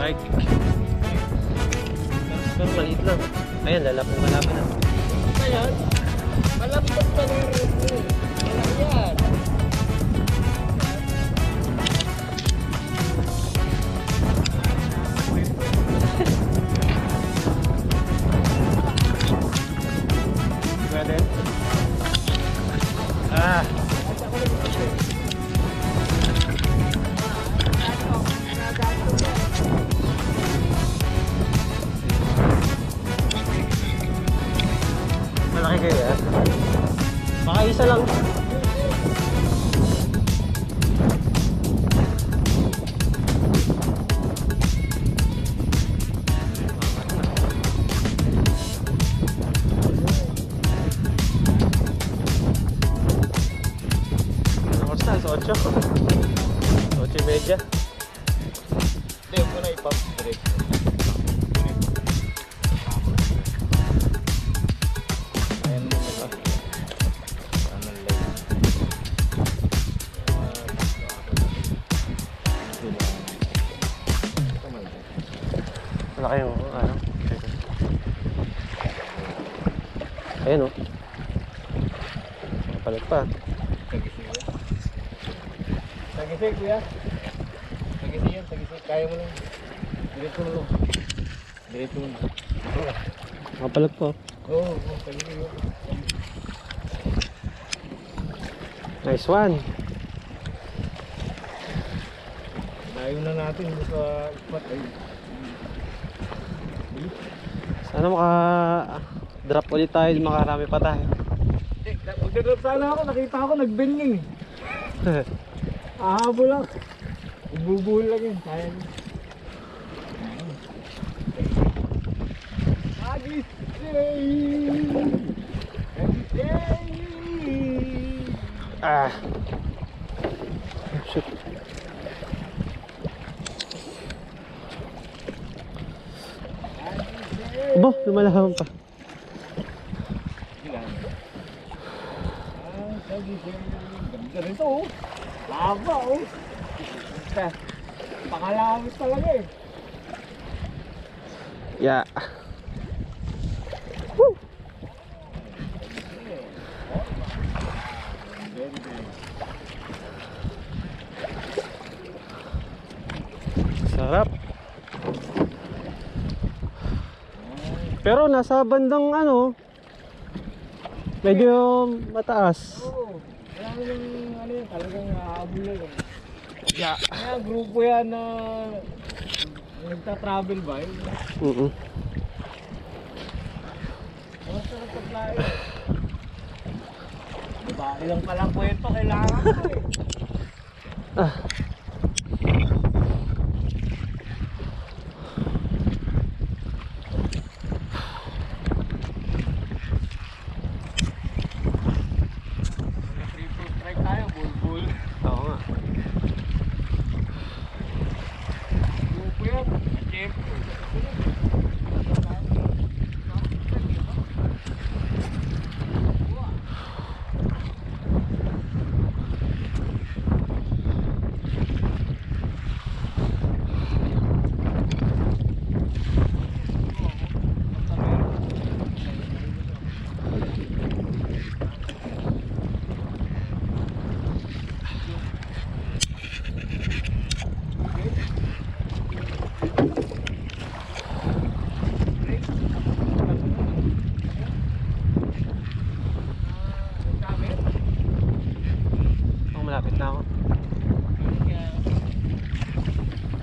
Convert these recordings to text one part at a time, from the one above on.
strike. Pero maliit lang. Ayan, lalapong malapit na. Ayan, malapit pa rin rin. Ayan. Pwede? Ah! Malaki kayo eh. Baka isa lang. Oras na, 8. 8:30. Hindi, ko na ipag-direct. Malaki yung ano. Ayan o. Palit pa. Tagisig kuya. Tagisig yan, tagisig. Kaya mo lang. Diretso mo lang. Diretso mo lang. Makapalag po. Oo, tagisig yun. Nice one. Layo na natin sa spot. Sana maka-drop ulit tayo, makarami pa tayo. Magdadrop sana ako, nakita ako nagbenging. Ahabo lang. Ibubuhol lang yun. Kaya nyo. Saguise! Ah! Shoot. Aba, lumalahawan pa. Ganda rito oh. Lava oh. Pakalawit talaga eh. Yeah. Woo! Sarap. Pero nasa bandang ano, medyo mataas. Oo. Kaya yung ano yun, talagang hahabol lang. Yeah. Kaya grupo yan na nagta-travel ba yun? Mas sarap sa playa. Diba? Ilang palang kwento kailangan ko eh. Ah. Malapit na ako.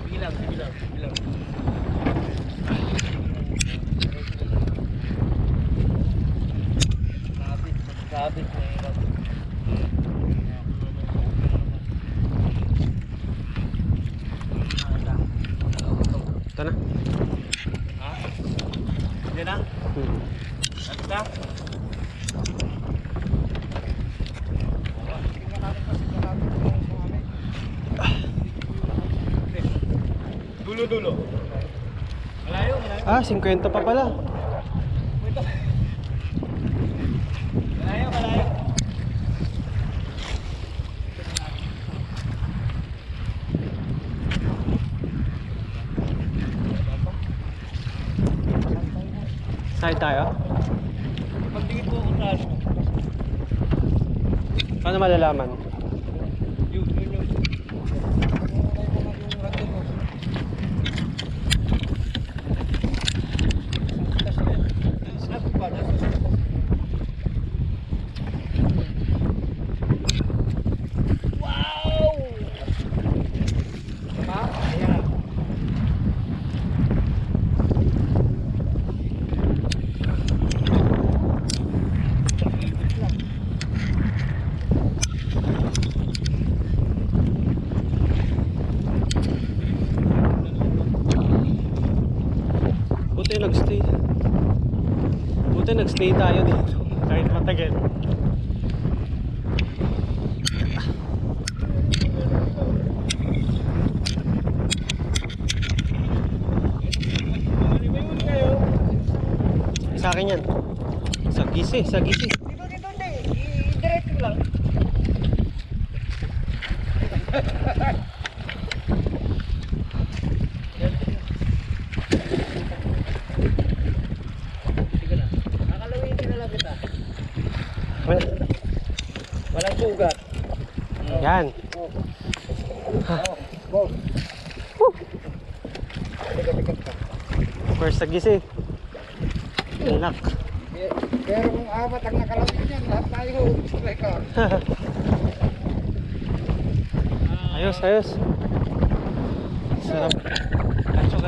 Sige lang. Sabit na hirap. Ito na. Ha? Hindi na? Lapit na? Dulo. Malayo. Ah, 50 pa pala. Malayo. Side tayo? Pagtingin po ako sa ano. Paano malalaman? Yun. Yung random mo. Ako pa, wow! Ha? Ayan. Buti nagstay tayo dito kahit matagal. Sa akin yan. Saguise. Dito, hindi. I-direct ko lang. Sige na. Kakalawin na lang kita. Walang sugat. Yan. Go. First saguise. Lock. Pero kung apat ang nakalawin niyan, lahat tayo striker. Ayos. Sarap. Gancho.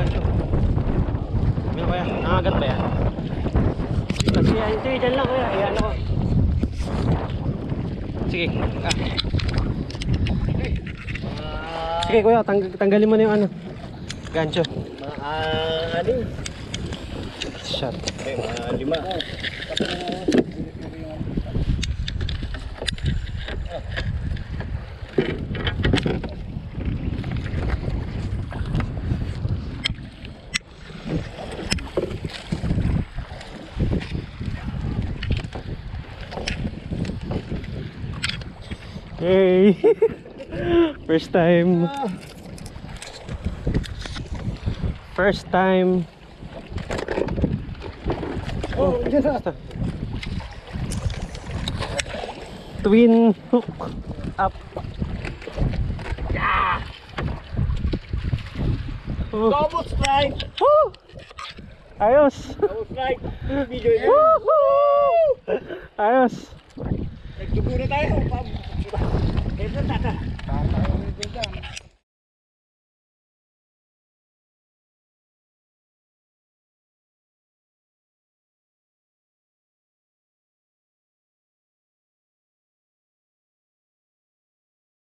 Ano kaya? Nangagat ba yan? Sige, dyan lang kuya. Ayan ako. Sige. Sige kuya, tanggalin mo na yung ano. Gancho. Anim. Shot. Okay, 5. Hey! First time. Oh, dyan na. Twin hook up. Yeah! Double strike! Woo! Ayos! Double strike! Video yun. Woohoo! Ayos! Nagtubo na tayo. Kaya na tata. Tata yung video dyan.